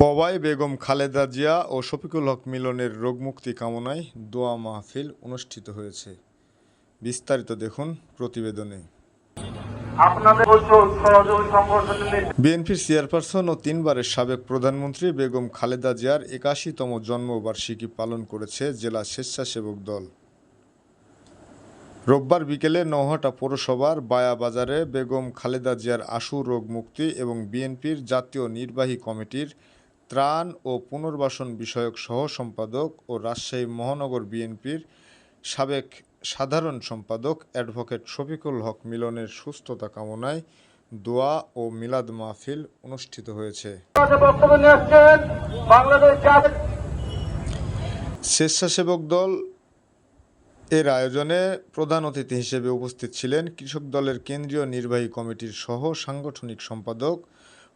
পবায় বেগম খালেদা জিয়া ও শফিকুল হক মিলনের রোগমুক্তি কামনায় দোয়া মাহফিল অনুষ্ঠিত হয়েছে। বিস্তারিত দেখুন প্রতিবেদনে। বিএনপির চেয়ারপারসন ও 3 বারের সাবেক প্রধানমন্ত্রী বেগম খালেদা জিয়ার ৮১তম জন্মবার্ষিকী পালন করেছে জেলা স্বেচ্ছাসেবক দল। রোববার বিকেলে নওহাটা পৌরসভার বায়া বাজারে বেগম খালেদা জিয়ার আশু রোগ মুক্তি এবং বিএনপির জাতীয় নির্বাহী কমিটির ত্রাণ ও পুনর্বাসন বিষয়ক সহ সম্পাদক ও রাজশাহী মহানগর বিএনপির সাবেক সাধারণ সম্পাদক অ্যাডভোকেট শফিকুল হক মিলনের সুস্থতা কামনায় দোয়া ও মিলাদ মাহফিল অনুষ্ঠিত হয়েছে। স্বেচ্ছাসেবক দল এর আয়োজনে প্রধান অতিথি হিসেবে উপস্থিত ছিলেন কৃষক দলের কেন্দ্রীয় নির্বাহী কমিটির সহ সাংগঠনিক সম্পাদক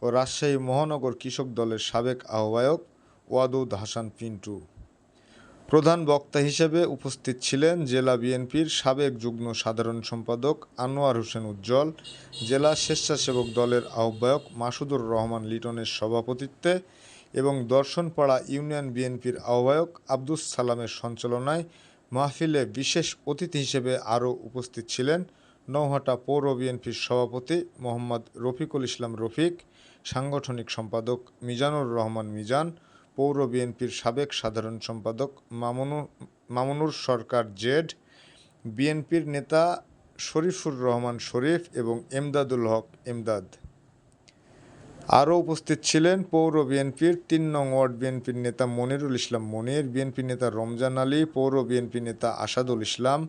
ও রাজশাহী মহানগর কৃষক দলের সাবেক আহ্বায়ক ওয়াদুদ হাসান পিন্টু। প্রধান বক্তা হিসেবে উপস্থিত ছিলেন জেলা বিএনপির সাবেক যুগ্ম সাধারণ সম্পাদক আনোয়ার হোসেন উজ্জ্বল, জেলা স্বেচ্ছাসেবক দলের আহ্বায়ক মাসুদুর রহমান লিটনের সভাপতিত্বে এবং দর্শনপাড়া ইউনিয়ন বিএনপির আহ্বায়ক আব্দুস সালামের সঞ্চালনায় মাহফিলে বিশেষ অতিথি হিসেবে আরও উপস্থিত ছিলেন নওহাটা পৌর বিএনপির সভাপতি মোহাম্মদ রফিকুল ইসলাম রফিক, সাংগঠনিক সম্পাদক মিজানুর রহমান মিজান, পৌর বিএনপির সাবেক সাধারণ সম্পাদক মামুনুর সরকার জেড, বিএনপির নেতা শরীফুর রহমান শরীফ এবং এমদাদুল হক এমদাদ। আরও উপস্থিত ছিলেন পৌর বিএনপির ৩ নং ওয়ার্ড বিএনপির নেতা মনিরুল ইসলাম মনির, বিএনপি নেতা রমজান আলী, পৌর বিএনপি নেতা আসাদুল ইসলাম,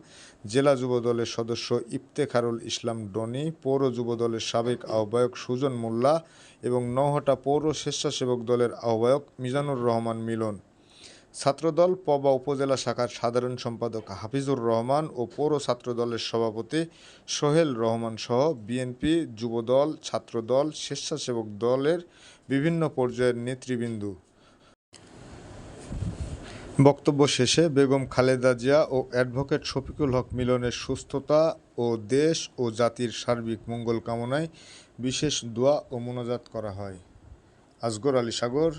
জেলা যুবদলের সদস্য ইফতেখারুল ইসলাম ডনি, পৌর যুবদলের সাবেক আহ্বায়ক সুজন মোল্লা এবং নওহাটা পৌর স্বেচ্ছাসেবক দলের আহ্বায়ক মিজানুর রহমান মিলন, ছাত্রদল পবা উপজেলা শাখার সাধারণ সম্পাদক হাফিজুর রহমান ও পৌর ছাত্রদলের সভাপতি সোহেল রহমান সহ বিএনপি, যুবদল, ছাত্রদল, স্বেচ্ছাসেবক দলের বিভিন্ন পর্যায়ের নেতৃবৃন্দ। বক্তব্য শেষে বেগম খালেদা জিয়া ও অ্যাডভোকেট শফিকুল হক মিলনের সুস্থতা ও দেশ ও জাতির সার্বিক মঙ্গল কামনায় বিশেষ দোয়া ও মোনাজাত করা হয়। Asgar Ali Sagar,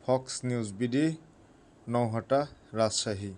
Fox News BD, Nowhata, Rajshahi.